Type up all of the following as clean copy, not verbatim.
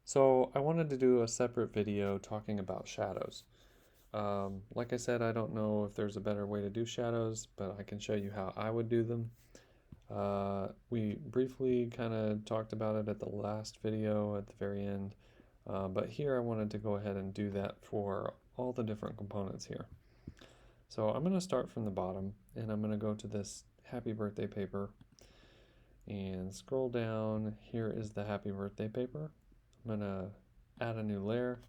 So I wanted to do a separate video talking about shadows. Like I said, I don't know if there's a better way to do shadows, but I can show you how I would do them. We briefly kind of talked about it at the last video at the very end, but here I wanted to go ahead and do that for all the different components here. So I'm going to start from the bottom, and I'm going to go to this happy birthday paper and scroll down. Here is the happy birthday paper. I'm going to add a new layer,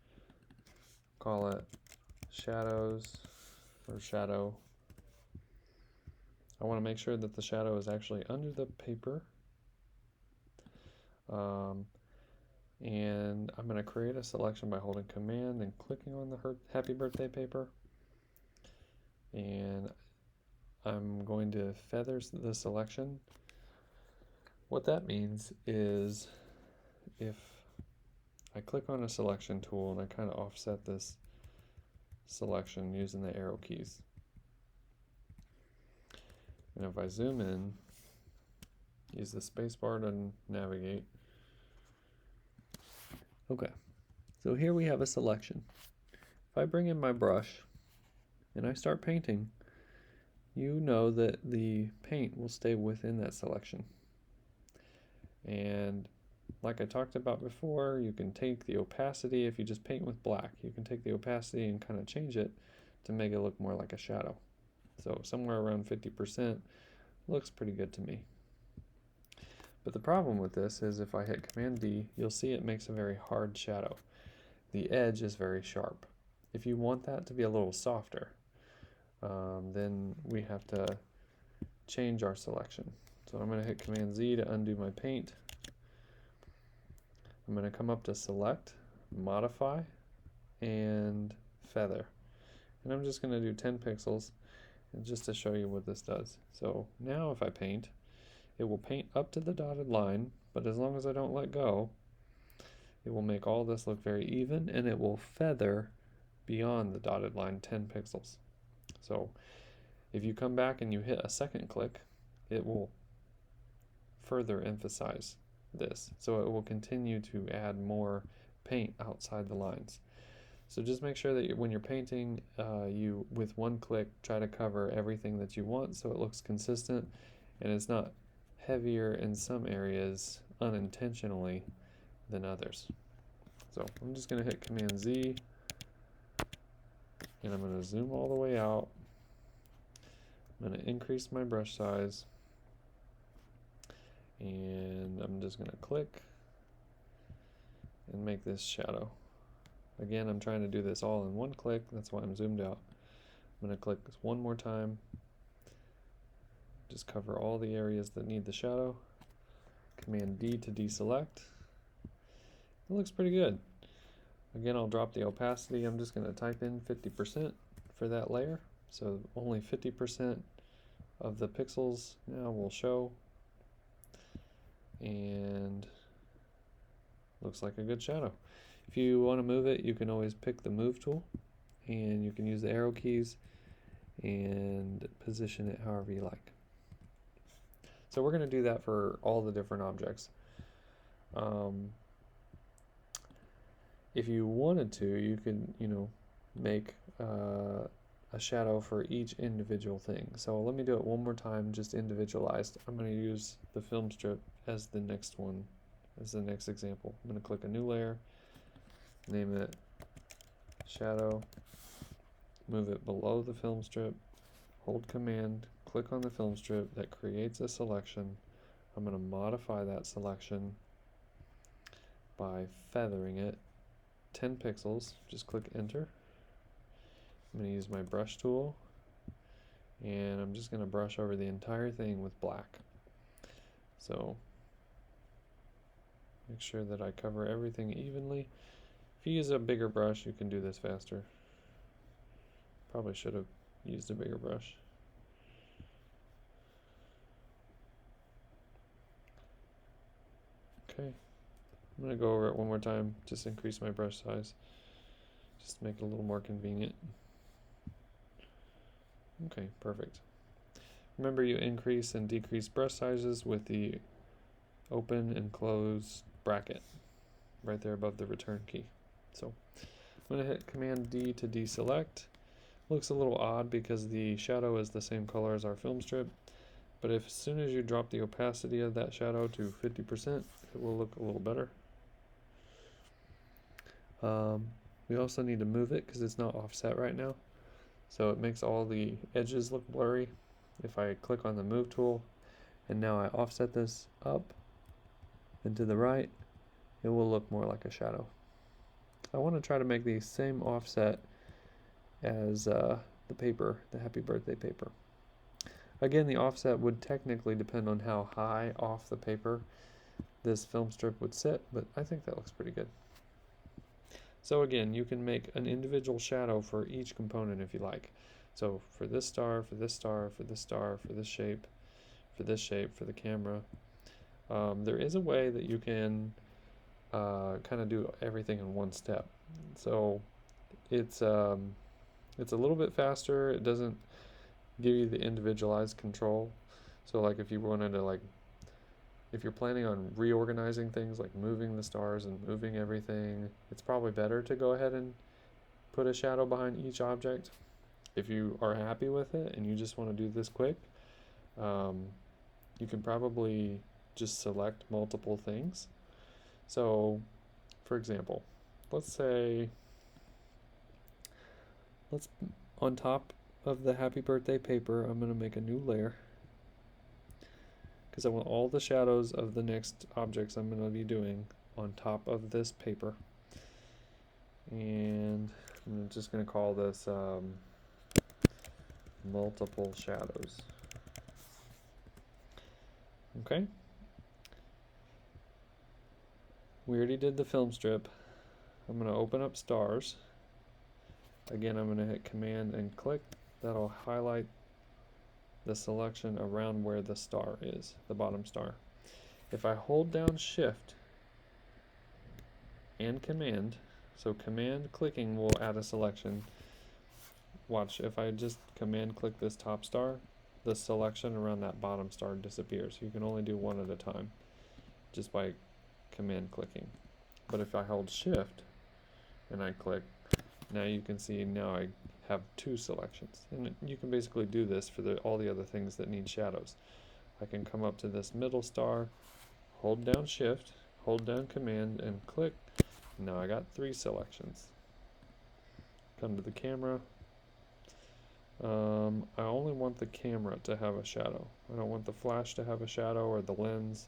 call it shadows or shadow. I want to make sure that the shadow is actually under the paper. And I'm going to create a selection by holding Command and clicking on the happy birthday paper. And I'm going to feather the selection. What that means is if I click on a selection tool and I kind of offset this selection using the arrow keys. And if I zoom in, use the spacebar to navigate. Okay, so here we have a selection. If I bring in my brush and I start painting, you know that the paint will stay within that selection. And like I talked about before, you can take the opacity. If you just paint with black, you can take the opacity and kind of change it to make it look more like a shadow. So somewhere around 50% looks pretty good to me. But the problem with this is if I hit Command D, you'll see it makes a very hard shadow. The edge is very sharp. If you want that to be a little softer, then we have to change our selection. So I'm going to hit Command Z to undo my paint. I'm going to come up to Select, Modify, and Feather. And I'm just going to do 10 pixels just to show you what this does. So now if I paint, it will paint up to the dotted line, but as long as I don't let go, it will make all this look very even, and it will feather beyond the dotted line 10 pixels. So if you come back and you hit a second click, it will further emphasize this. So it will continue to add more paint outside the lines. So just make sure that when you're painting, you, with one click, try to cover everything that you want so it looks consistent and it's not heavier in some areas unintentionally than others. So I'm just going to hit Command Z and I'm going to zoom all the way out. I'm going to increase my brush size and I'm just going to click and make this shadow. Again, I'm trying to do this all in one click, that's why I'm zoomed out. I'm going to click this one more time. Just cover all the areas that need the shadow. Command D to deselect. It looks pretty good. Again, I'll drop the opacity. I'm just going to type in 50% for that layer. So only 50% of the pixels now will show. And looks like a good shadow. If you want to move it, you can always pick the move tool and you can use the arrow keys and position it however you like. So we're going to do that for all the different objects. If you wanted to, you could, make a shadow for each individual thing. So let me do it one more time, just individualized. I'm going to use the film strip as the next one, as the next example. I'm going to click a new layer, name it shadow, move it below the film strip, hold Command, click on the film strip, that creates a selection. I'm going to modify that selection by feathering it 10 pixels, just click enter. I'm going to use my brush tool and I'm just going to brush over the entire thing with black. So make sure that I cover everything evenly. If you use a bigger brush, you can do this faster. Probably should have used a bigger brush. Okay, I'm going to go over it one more time, just increase my brush size, just to make it a little more convenient. Okay, perfect. Remember, you increase and decrease brush sizes with the open and close bracket. right there above the return key. So I'm going to hit Command D to deselect. Looks a little odd because the shadow is the same color as our film strip, but as soon as you drop the opacity of that shadow to 50%, it will look a little better. We also need to move it because it's not offset right now, so it makes all the edges look blurry. If I click on the move tool and now I offset this up and to the right, it will look more like a shadow. I want to try to make the same offset as the paper, the Happy Birthday paper. Again, the offset would technically depend on how high off the paper this film strip would sit, but I think that looks pretty good. So again, you can make an individual shadow for each component if you like. So for this star, for this star, for this star, for this shape, for this shape, for the camera. There is a way that you can kind of do everything in one step. So it's a little bit faster. It doesn't give you the individualized control. So like if you wanted to if you're planning on reorganizing things like moving the stars and moving everything, it's probably better to go ahead and put a shadow behind each object. If you are happy with it and you just want to do this quick, you can probably just select multiple things. So for example, let's on top of the Happy Birthday paper, I'm going to make a new layer because I want all the shadows of the next objects I'm going to be doing on top of this paper. And I'm just going to call this multiple shadows. Okay. We already did the film strip. I'm going to open up stars. Again, I'm going to hit Command and click. That'll highlight the selection around where the star is, the bottom star. If I hold down Shift and Command, so Command clicking will add a selection. Watch, if I just Command click this top star, the selection around that bottom star disappears. You can only do one at a time just by Command clicking. But if I hold Shift and I click, now you can see now I have two selections. And you can basically do this for all the other things that need shadows. I can come up to this middle star, hold down Shift, hold down Command, and click. Now I got three selections. Come to the camera. I only want the camera to have a shadow. I don't want the flash to have a shadow or the lens.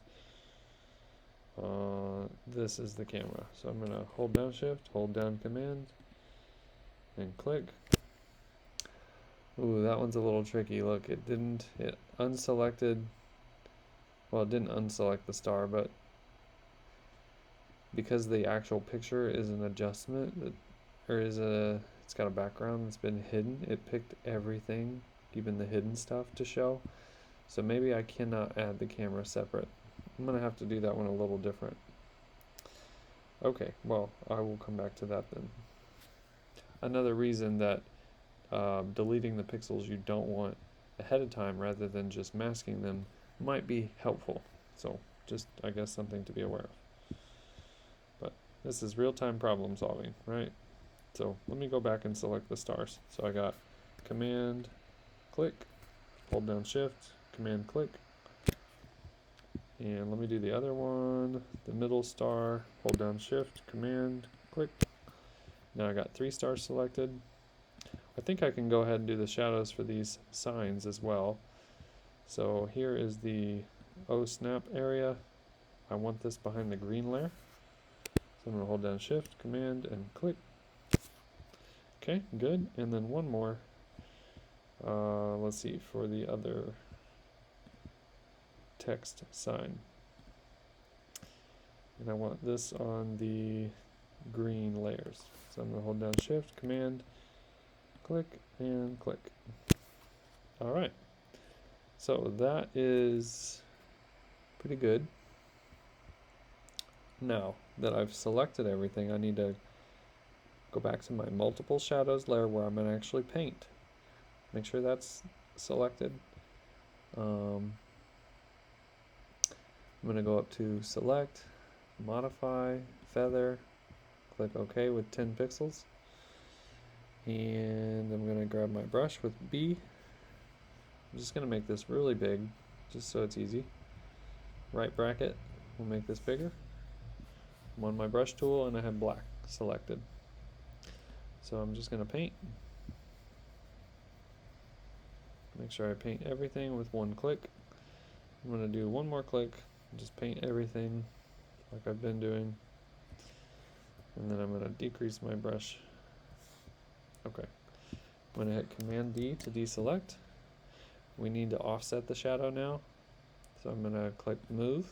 This is the camera. So I'm going to hold down Shift, hold down Command, and click. Ooh, that one's a little tricky. Look, it unselected. Well, it didn't unselect the star, but because the actual picture is an adjustment, it's got a background that's been hidden, it picked everything, even the hidden stuff, to show. So maybe I cannot add the camera separate. I'm going to have to do that one a little different. Okay, well, I will come back to that then. Another reason that deleting the pixels you don't want ahead of time rather than just masking them might be helpful. So just, I guess, something to be aware of. But this is real-time problem solving, right? So let me go back and select the stars. So I got Command, click, hold down Shift, Command, click. And let me do the other one, the middle star, hold down Shift, Command, click. Now I got three stars selected. I think I can go ahead and do the shadows for these signs as well. So here is the snap area. I want this behind the green layer. So I'm going to hold down Shift, Command, and click. Okay, good. And then one more. Let's see, for the other text sign. And I want this on the green layers. So I'm going to hold down Shift, Command, click, and click. All right. So that is pretty good. Now that I've selected everything, I need to go back to my multiple shadows layer where I'm going to actually paint. Make sure that's selected. I'm going to go up to Select, Modify, feather, click OK with 10 pixels. And I'm going to grab my brush with B. I'm just going to make this really big, just so it's easy. Right bracket will make this bigger. I'm on my brush tool and I have black selected. So I'm just going to paint. Make sure I paint everything with one click. I'm going to do one more click and just paint everything like I've been doing. And then I'm going to decrease my brush. Okay. I'm going to hit Command D to deselect. We need to offset the shadow now. So I'm going to click Move.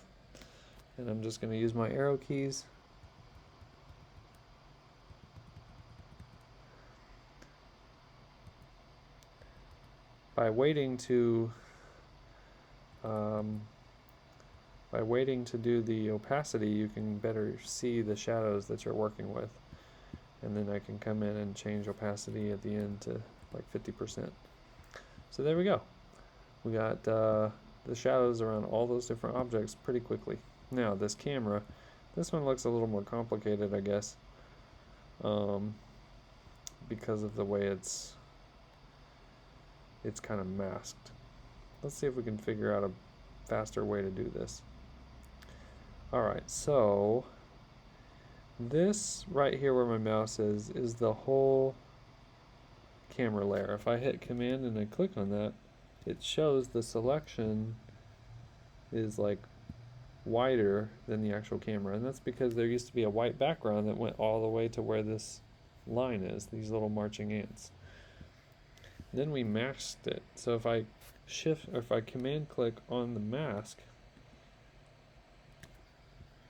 And I'm just going to use my arrow keys. By waiting to do the opacity, you can better see the shadows that you're working with. And then I can come in and change opacity at the end to like 50%. So there we go. We got the shadows around all those different objects pretty quickly. Now this camera, this one looks a little more complicated, I guess, because of the way it's kind of masked. Let's see if we can figure out a faster way to do this. Alright, so this right here where my mouse is the whole camera layer. If I hit Command and I click on that, it shows the selection is like wider than the actual camera, and that's because there used to be a white background that went all the way to where this line is, these little marching ants. Then we masked it. So if I command click on the mask,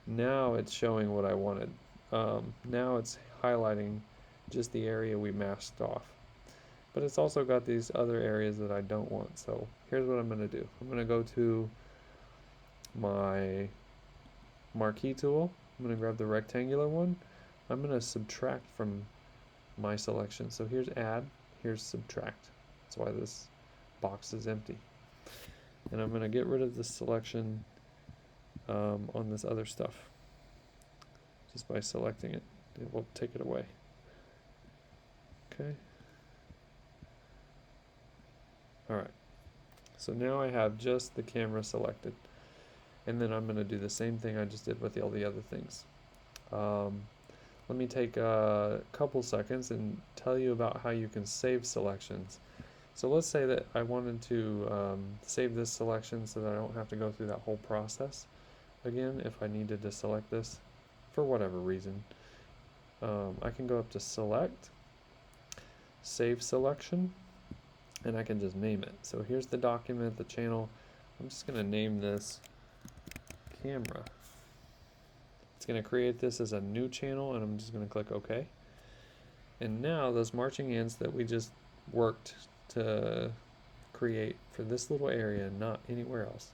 now it's showing what I wanted. Now it's highlighting just the area we masked off. But it's also got these other areas that I don't want. So here's what I'm going to do. I'm going to go to my marquee tool. I'm going to grab the rectangular one. I'm going to subtract from my selection. So here's add, here's subtract. That's why this box is empty. And I'm going to get rid of the selection on this other stuff. Just by selecting it, it will take it away. Okay. Alright. So now I have just the camera selected. And then I'm going to do the same thing I just did with all the other things. Let me take a couple seconds and tell you about how you can save selections. So let's say that I wanted to save this selection so that I don't have to go through that whole process again if I needed to select this for whatever reason. I can go up to Select, Save Selection, and I can just name it. So here's the document, the channel. I'm just going to name this Camera. It's going to create this as a new channel, and I'm just going to click OK. And now those marching ants that we just worked to create for this little area, not anywhere else.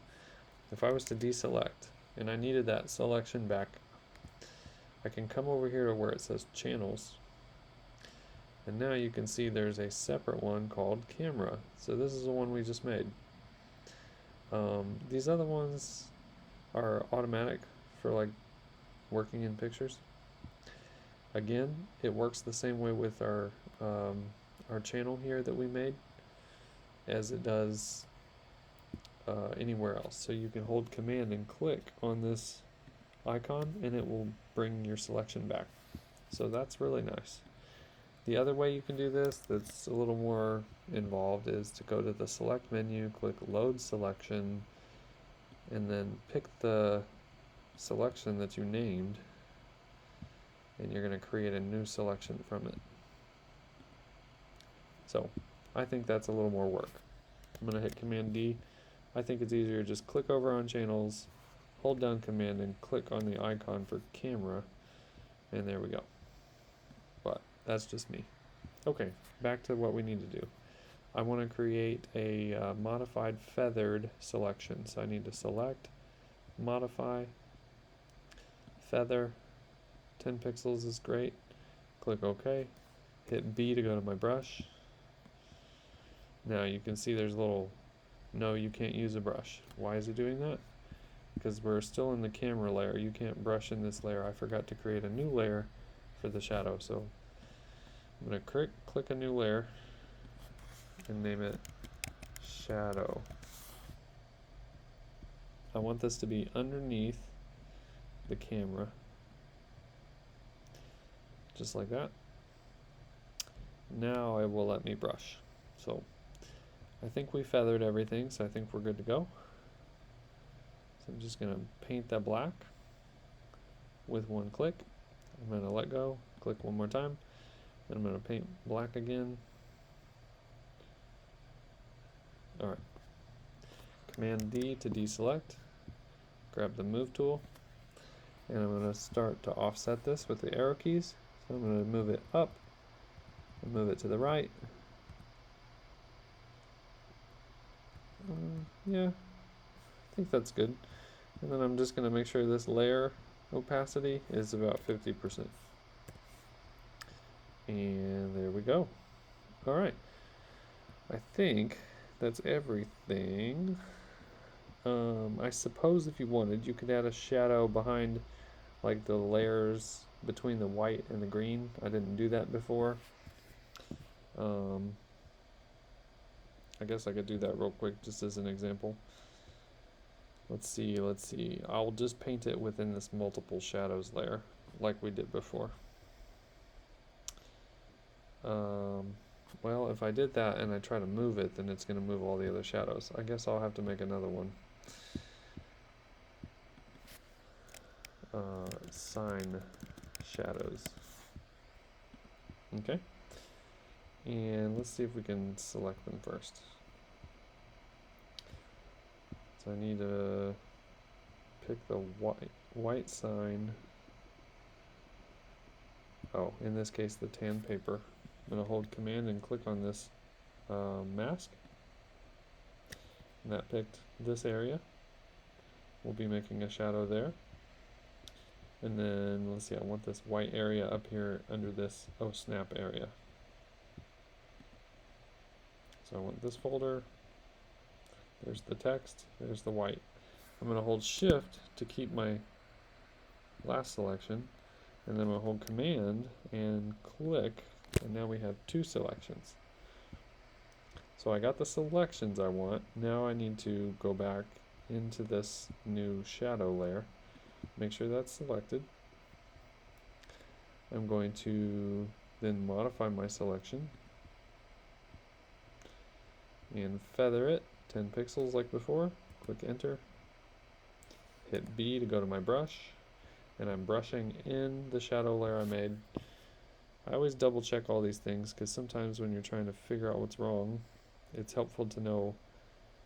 If I was to deselect and I needed that selection back, I can come over here to where it says channels, and now you can see there's a separate one called camera. So this is the one we just made. These other ones are automatic for like working in pictures. Again, it works the same way with our channel here that we made as it does anywhere else. So you can hold Command and click on this icon and it will bring your selection back. So that's really nice. The other way you can do this that's a little more involved is to go to the select menu, click load selection, and then pick the selection that you named, and you're going to create a new selection from it. So I think that's a little more work. I'm going to hit Command D. I think it's easier to just click over on channels, hold down Command and click on the icon for camera, and there we go. But that's just me. Okay, back to what we need to do. I want to create a modified feathered selection. So I need to select, modify, feather, 10 pixels is great. Click OK. Hit B to go to my brush. Now you can see there's a little, no, you can't use a brush. Why is it doing that? because we're still in the camera layer. You can't brush in this layer. I forgot to create a new layer for the shadow, so I'm going to click a new layer and name it shadow. I want this to be underneath the camera, just like that. Now it will let me brush. So I think we feathered everything, so I think we're good to go. So I'm just going to paint that black with one click. I'm going to let go, click one more time, and I'm going to paint black again. Alright. Command D to deselect. Grab the move tool, and I'm going to start to offset this with the arrow keys. So I'm going to move it up and move it to the right. Yeah, I think that's good. And then I'm just going to make sure this layer opacity is about 50%. And there we go. Alright, I think that's everything. I suppose if you wanted, you could add a shadow behind like the layers between the white and the green. I didn't do that before. I guess I could do that real quick just as an example. Let's see. I'll just paint it within this multiple shadows layer like we did before. Well, if I did that and I try to move it, then it's going to move all the other shadows. I guess I'll have to make another one. Sign shadows. Okay. And let's see if we can select them first. So I need to pick the white sign. Oh, in this case, the tan paper. I'm going to hold Command and click on this mask. And that picked this area. We'll be making a shadow there. And then, let's see, I want this white area up here under this snap area. So I want this folder. There's the text. There's the white. I'm going to hold Shift to keep my last selection. And then I'm going to hold Command and click. And now we have two selections. So I got the selections I want. Now I need to go back into this new shadow layer. Make sure that's selected. I'm going to then modify my selection and feather it 10 pixels like before. Click enter. Hit B to go to my brush, and I'm brushing in the shadow layer I made. I always double check all these things because sometimes when you're trying to figure out what's wrong, it's helpful to know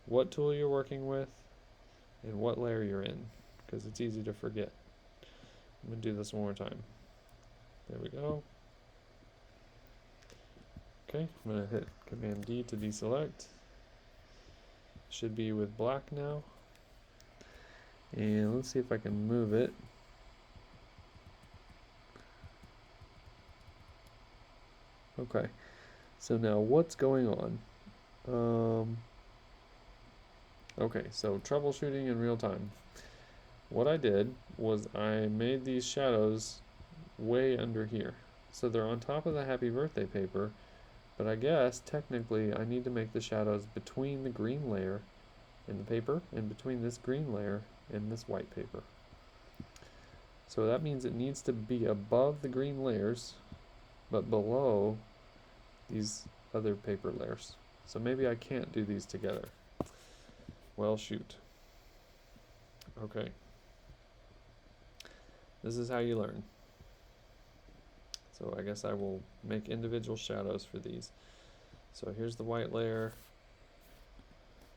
what tool you're working with and what layer you're in, because it's easy to forget. I'm going to do this one more time. There we go. Okay, I'm going to hit Command D to deselect. Should be with black now. And let's see if I can move it. Okay, so now what's going on? Okay, so troubleshooting in real time. What I did was I made these shadows way under here. So they're on top of the happy birthday paper, but I guess technically I need to make the shadows between the green layer in the paper and between this green layer and this white paper. So that means it needs to be above the green layers, but below these other paper layers. So maybe I can't do these together. Well, shoot. Okay. This is how you learn. So I guess I will make individual shadows for these. So here's the white layer.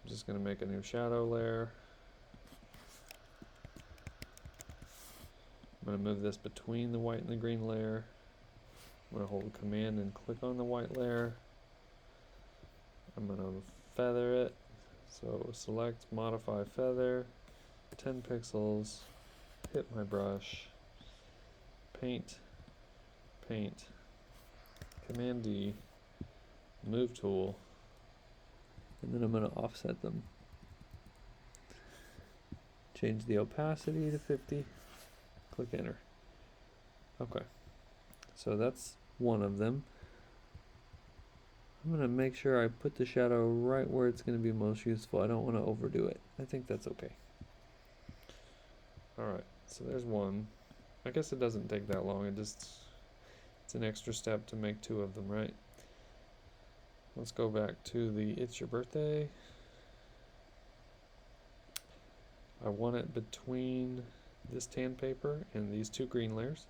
I'm just going to make a new shadow layer. I'm going to move this between the white and the green layer. I'm going to hold Command and click on the white layer. I'm going to feather it. So select, modify, feather, 10 pixels, hit my brush, paint, paint, Command D, move tool, and then I'm going to offset them. Change the opacity to 50. Click enter. Okay, so that's one of them. I'm going to make sure I put the shadow right where it's going to be most useful. I don't want to overdo it. I think that's okay. Alright, so there's one. I guess it doesn't take that long. It's an extra step to make two of them, right? Let's go back to the It's Your Birthday. I want it between this tan paper and these two green layers.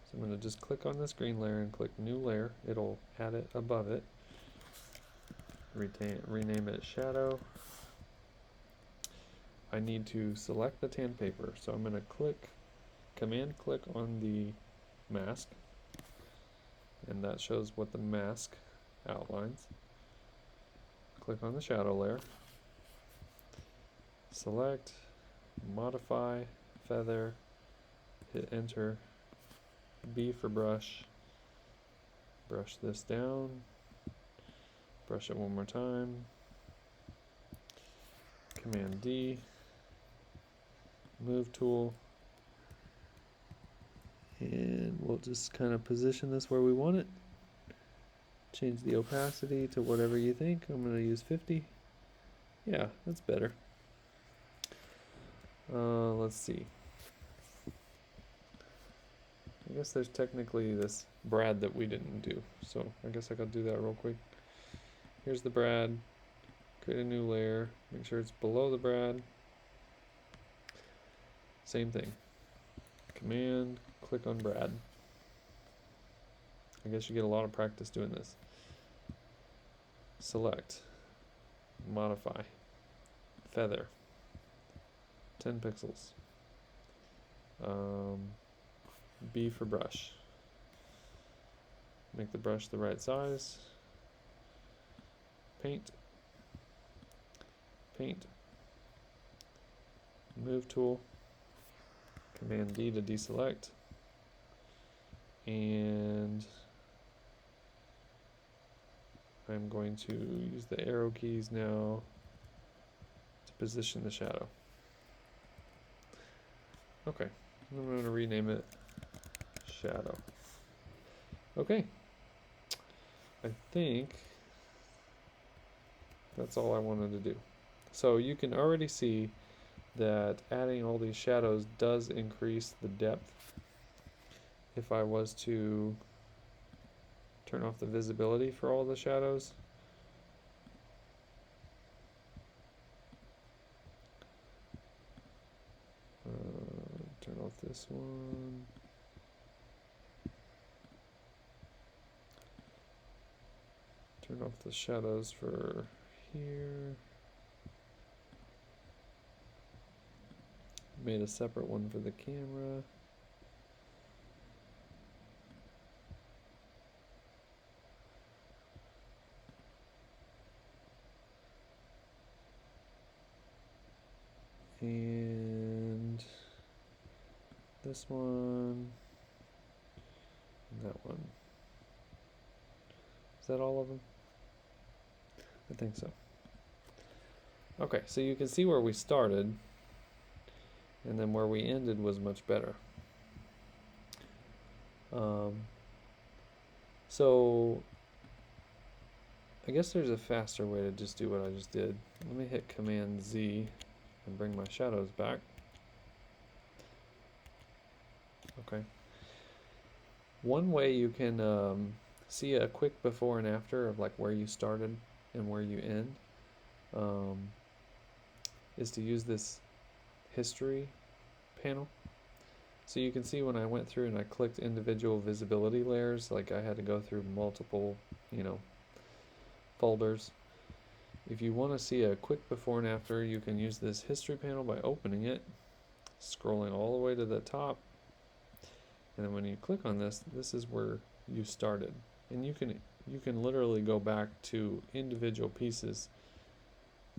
So I'm going to just click on this green layer and click New Layer. It'll add it above it. Rename it Shadow. I need to select the tan paper. So I'm going to Command click on the mask. And that shows what the mask outlines. Click on the shadow layer. Select, modify, feather, hit enter, B for brush, brush this down, brush it one more time, Command D, move tool, and we'll just kind of position this where we want it. Change the opacity to whatever you think. I'm going to use 50. Yeah, that's better. Let's see. I guess there's technically this brad that we didn't do, so I guess I could do that real quick. Here's the brad. Create a new layer. Make sure it's below the brad. Same thing. Command, click on brad. I guess you get a lot of practice doing this. Select, modify, feather, 10 pixels. B for brush. Make the brush the right size. Paint. Paint. Move tool. Command D to deselect. And I'm going to use the arrow keys now to position the shadow. Okay, I'm going to rename it Shadow. Okay, I think that's all I wanted to do. So you can already see that adding all these shadows does increase the depth. If I was to turn off the visibility for all the shadows, turn off this one. Turn off the shadows for here. Made a separate one for the camera. And this one, and that one. Is that all of them? I think so. Okay, so you can see where we started, and then where we ended was much better. So I guess there's a faster way to just do what I just did. Let me hit Command Z and bring my shadows back. Okay. One way you can see a quick before and after of like where you started and where you end is to use this history panel. So you can see when I went through and I clicked individual visibility layers, like I had to go through multiple, folders. If you want to see a quick before and after, you can use this history panel by opening it, scrolling all the way to the top, and then when you click on this, this is where you started. And you can literally go back to individual pieces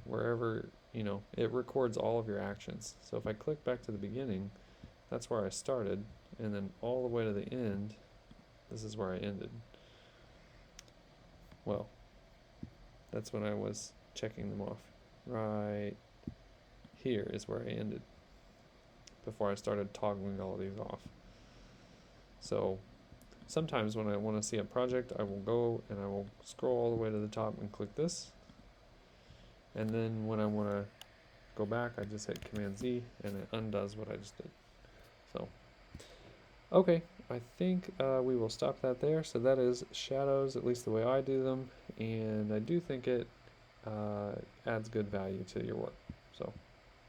wherever, it records all of your actions. So if I click back to the beginning, that's where I started, and then all the way to the end, this is where I ended. Well, that's when I was checking them off. Right here is where I ended. before I started toggling all of these off. So sometimes when I want to see a project, I will go and I will scroll all the way to the top and click this. And then when I want to go back, I just hit Command Z and it undoes what I just did. So, okay, I think we will stop that there. So that is shadows, at least the way I do them. And I do think it adds good value to your work. So